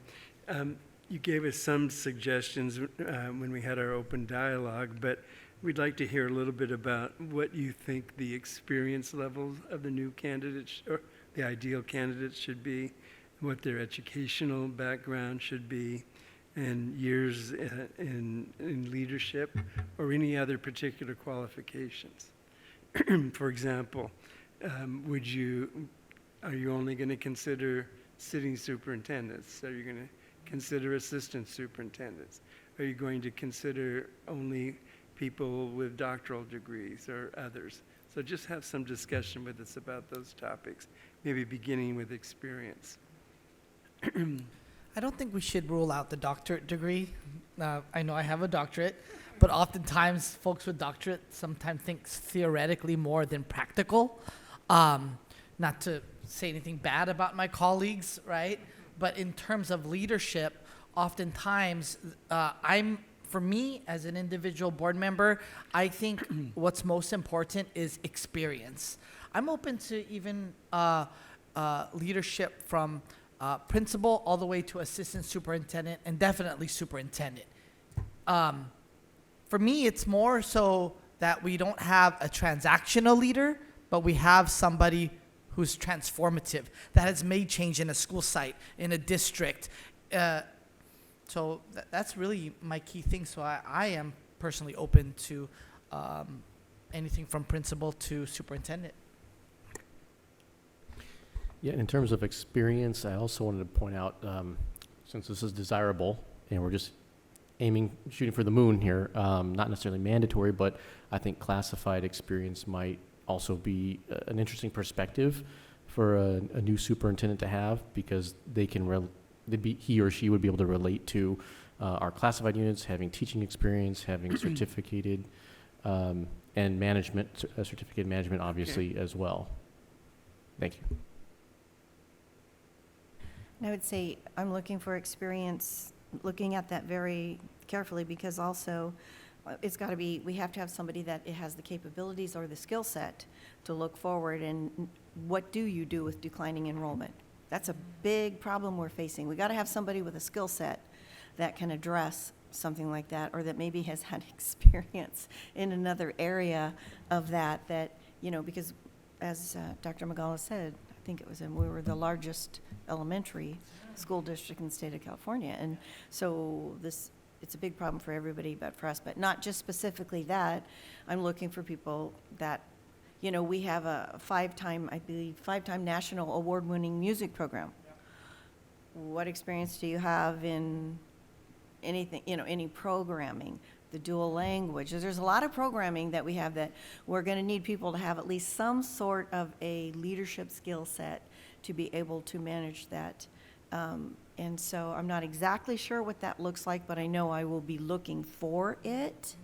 G: You gave us some suggestions when we had our open dialogue, but we'd like to hear a little bit about what you think the experience levels of the new candidates, or the ideal candidates should be, what their educational background should be, and years in leadership, or any other particular qualifications. For example, are you only going to consider sitting superintendents? Are you going to consider assistant superintendents? Are you going to consider only people with doctoral degrees or others? So just have some discussion with us about those topics, maybe beginning with experience.
F: I don't think we should rule out the doctorate degree. I know I have a doctorate, but oftentimes folks with doctorate sometimes think theoretically more than practical. Not to say anything bad about my colleagues, right? But in terms of leadership, oftentimes I'm for me, as an individual board member, I think what's most important is experience. I'm open to even leadership from principal all the way to assistant superintendent and definitely superintendent. For me, it's more so that we don't have a transactional leader, but we have somebody who's transformative, that has made change in a school site, in a district. So that's really my key thing. So I am personally open to anything from principal to superintendent.
D: Yeah, in terms of experience, I also wanted to point out, since this is desirable, and we're just shooting for the moon here, not necessarily mandatory, but I think classified experience might also be an interesting perspective for a new superintendent to have, because they can he or she would be able to relate to our classified units, having teaching experience, having certificated and management, certificate management, obviously, as well. Thank you.
B: And I would say I'm looking for experience, looking at that very carefully, because also it's got to be, we have to have somebody that it has the capabilities or the skill set to look forward. And what do you do with declining enrollment? That's a big problem we're facing. We got to have somebody with a skill set that can address something like that, or that maybe has had experience in another area of that, because as Dr. Magala said, I think it was we were the largest elementary school district in the state of California. And so it's a big problem for everybody but for us, but not just specifically that. I'm looking for people that, we have a 5-time national award-winning music program. What experience do you have in anything, any programming, the dual language? There's a lot of programming that we have that we're going to need people to have at least some sort of a leadership skill set to be able to manage that. And so I'm not exactly sure what that looks like, but I know I will be looking for it.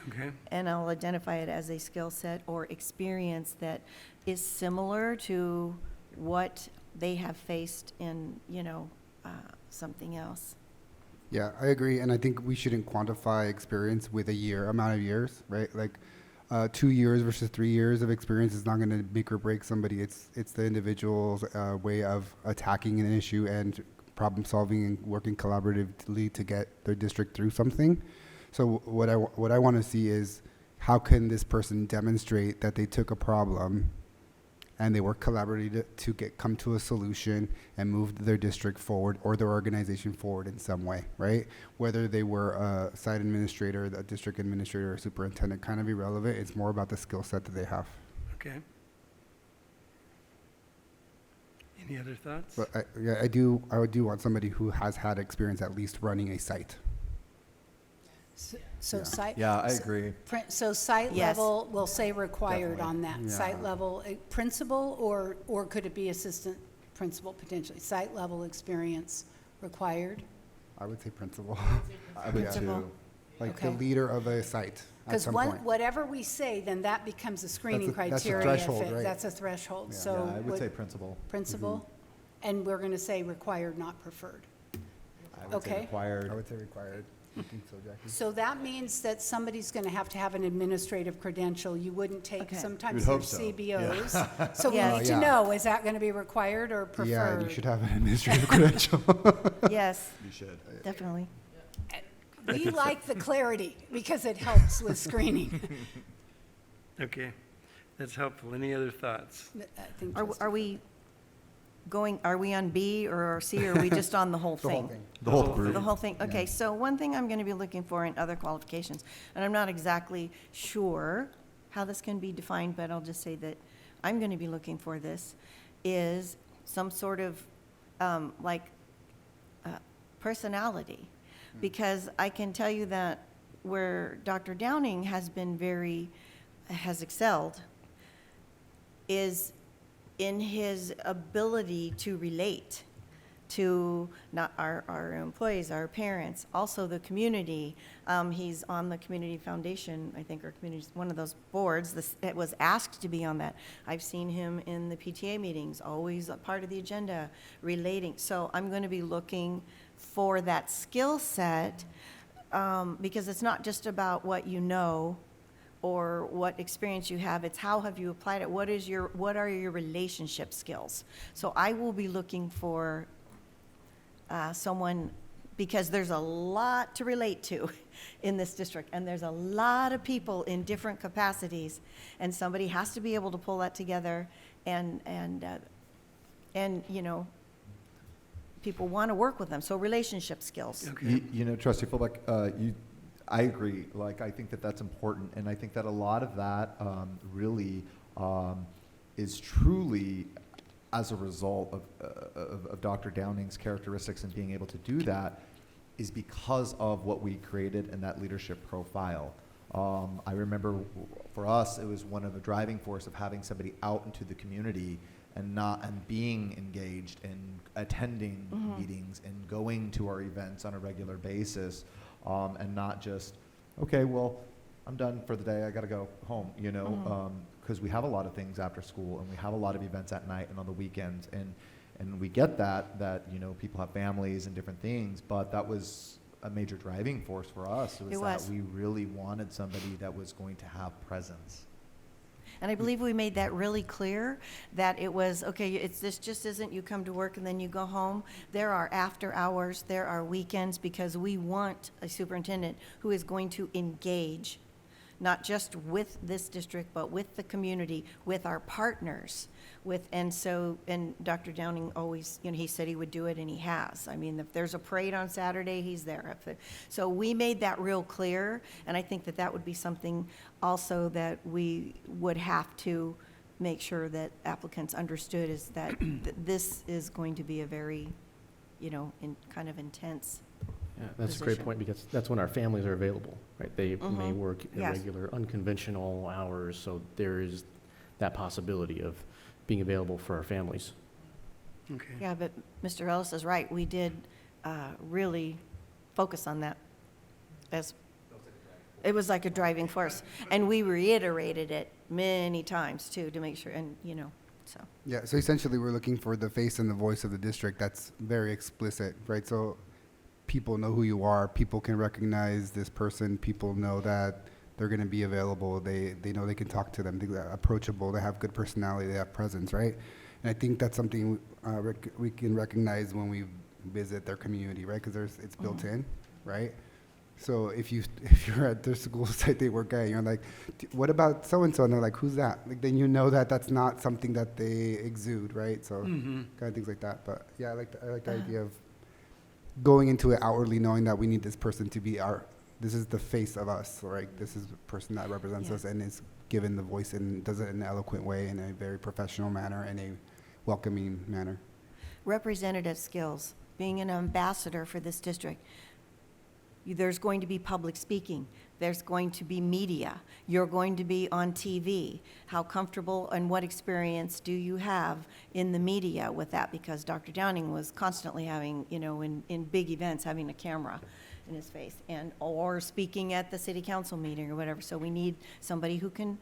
G: Okay.
B: And I'll identify it as a skill set or experience that is similar to what they have faced in, something else.
C: Yeah, I agree, and I think we shouldn't quantify experience with amount of years, right? Like, 2 years versus 3 years of experience is not going to make or break somebody. It's the individual's way of attacking an issue and problem solving and working collaboratively to get their district through something. So what I want to see is, how can this person demonstrate that they took a problem and they worked collaboratively to come to a solution and moved their district forward or their organization forward in some way, right? Whether they were a site administrator, a district administrator, or superintendent, kind of irrelevant. It's more about the skill set that they have.
G: Okay. Any other thoughts?
C: But I do want somebody who has had experience at least running a site.
E: So
C: Yeah.
E: site.
A: Yeah, I agree.
E: So site
B: Yes.
E: level, we'll say required
A: Definitely.
E: on that.
C: Yeah.
E: Site level, principal, or could it be assistant principal potentially? Site level experience required?
C: I would say principal.
A: I would
B: Principal.
A: too.
C: Like the
E: Okay.
C: leader of a site at
E: Because
C: some point.
E: whatever we say, then that becomes a screening
C: That's a
E: criteria.
C: threshold,
E: if
C: right?
E: That's a threshold,
C: Yeah.
E: so.
A: Yeah, I would say principal.
E: Principal, and we're going to say required, not preferred.
A: I would say
E: Okay.
A: required.
C: I would say required. I think so, Jackie.
E: So that means that somebody's going to have an administrative credential. You wouldn't take,
B: Okay.
E: sometimes
A: You'd hope
E: there's
A: so.
E: CBOs. So we
B: Yes.
E: need to
C: Yeah.
E: know, is that going to be required or preferred?
C: Yeah, you should have an administrative credential.
B: Yes,
A: You should.
B: definitely.
E: We like the clarity because it helps with screening.
G: Okay, that's helpful. Any other thoughts?
E: I think
B: Are we on B or C, or are we just on the whole
C: The
B: thing?
C: whole thing.
A: The whole
G: whole
A: group.
B: The whole thing, okay, so one thing I'm going to be looking for in other qualifications, and I'm not exactly sure how this can be defined, but I'll just say that I'm going to be looking for this, is some sort of, personality. Because I can tell you that where Dr. Downing has excelled is in his ability to relate to not our employees, our parents, also the community. He's on the Community Foundation, I think, or community's one of those boards. It was asked to be on that. I've seen him in the PTA meetings, always a part of the agenda, relating. So I'm going to be looking for that skill set because it's not just about what you know or what experience you have, it's how have you applied it? What are your relationship skills? So I will be looking for someone, because there's a lot to relate to in this district, and there's a lot of people in different capacities, and somebody has to be able to pull that together, and you know, people want to work with them, so relationship skills.
G: Okay.
A: You know, Trustee Fullback, I agree. Like, I think that that's important, and I think that a lot of that really is truly as a result of Dr. Downing's characteristics and being able to do that is because of what we created in that leadership profile. I remember for us, it was one of the driving force of having somebody out into the community and being engaged and attending meetings and going to our events on a regular basis, and not just, okay, well, I'm done for the day, I gotta go home, you know, because we have a lot of things after school, and we have a lot of events at night and on the weekends, and we get that, you know, people have families and different things, but that was a major driving force for us. It was that we really wanted somebody that was going to have presence.
B: And I believe we made that really clear, that it was, okay, this just isn't you come to work and then you go home. There are after hours, there are weekends, because we want a superintendent who is going to engage, not just with this district, but with the community, with our partners, and Dr. Downing always, you know, he said he would do it, and he has. I mean, if there's a parade on Saturday, he's there. So we made that real clear, and I think that would be something also that we would have to make sure that applicants understood, is that this is going to be a very, you know, kind of intense.
D: Yeah, that's a great point, because that's when our families are available, right? They may work
B: Yes.
D: irregular, unconventional hours, so there is that possibility of being available for our families.
G: Okay.
B: Yeah, but Mr. Ellis is right. We did really focus on that. It was like a driving force. And we reiterated it many times, too, to make sure, and, you know, so.
C: Yeah, so essentially we're looking for the face and the voice of the district that's very explicit, right? So people know who you are, people can recognize this person, people know that they're going to be available, they know they can talk to them, they're approachable, they have good personality, they have presence, right? And I think that's something we can recognize when we visit their community, right? Because it's built in, right? So if you're at their school site they work at, you're like, what about so-and-so? And they're like, who's that? Like, then you know that that's not something that they exude, right? So kind of things like that. But yeah, I like the idea of going into it outwardly, knowing that we need this person to be this is the face of us, right? This is the person that represents us and is given the voice and does it in an eloquent way, in a very professional manner, in a welcoming manner.
B: Representative skills, being an ambassador for this district. There's going to be public speaking. There's going to be media. You're going to be on TV. How comfortable and what experience do you have in the media with that? Because Dr. Downing was constantly having, you know, in big events, having a camera in his face, or speaking at the city council meeting or whatever. So we need somebody who can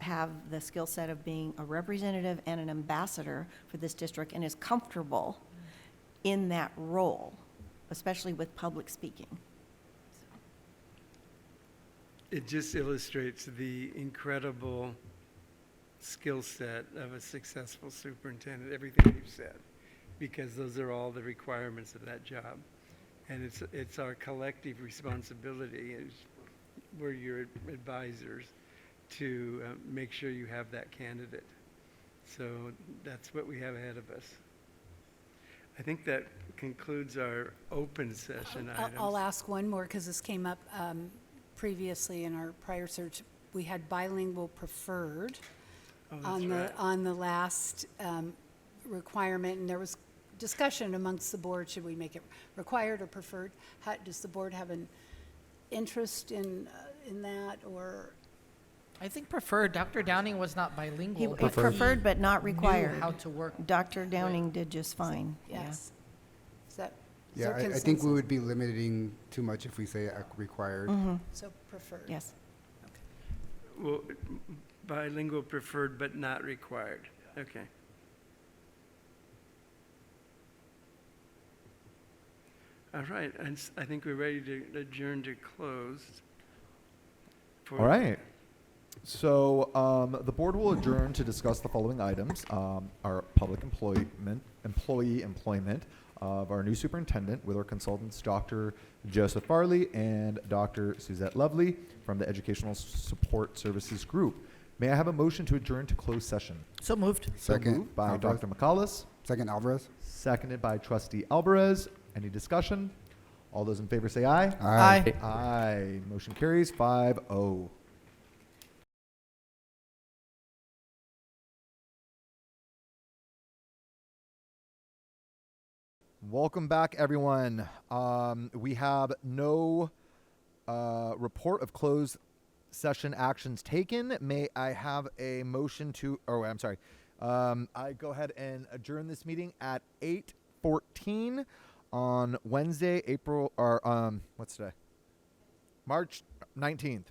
B: have the skill set of being a representative and an ambassador for this district, and is comfortable in that role, especially with public speaking.
G: It just illustrates the incredible skill set of a successful superintendent, everything you've said, because those are all the requirements of that job. And it's our collective responsibility, as we're your advisors, to make sure you have that candidate. So that's what we have ahead of us. I think that concludes our open session items.
E: I'll ask one more, because this came up previously in our prior search. We had bilingual preferred on the last requirement, and there was discussion amongst the board, should we make it required or preferred? Does the board have an interest in that, or?
F: I think preferred. Dr. Downing was not
B: He
F: bilingual. but
B: preferred but not
F: knew
B: required.
F: how to work.
B: Dr. Downing did just fine.
E: Yes. Is that? Is
C: Yeah,
E: there
C: I think we
E: consensus?
C: would be limiting too much if we say required.
E: So preferred.
B: Yes.
G: Well, bilingual preferred but not required. Okay. All right, and I think we're ready to adjourn to closed.
A: All right. So the board will adjourn to discuss the following items: our public employee employment of our new superintendent with our consultants, Dr. Joseph Farley and Dr. Suzette Lovely from the Educational Support Services Group. May I have a motion to adjourn to closed session?
F: So moved.
A: So
C: Second,
A: moved by
C: Alvarez.
A: Dr. McCallus,
C: Second, Alvarez.
A: seconded by Trustee Alvarez. Any discussion? All those in favor say aye.
F: Aye.
A: Aye. Motion carries 5-0. Welcome back, everyone. We have no report of closed session actions taken. May I have a motion to, oh, I'm sorry. I go ahead and adjourn this meeting at 8:14 on Wednesday, what's today? March 19th.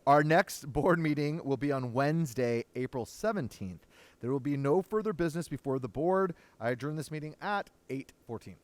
A: Our next board meeting will be on Wednesday, April 17th. There will be no further business before the board. I adjourn this meeting at 8:14.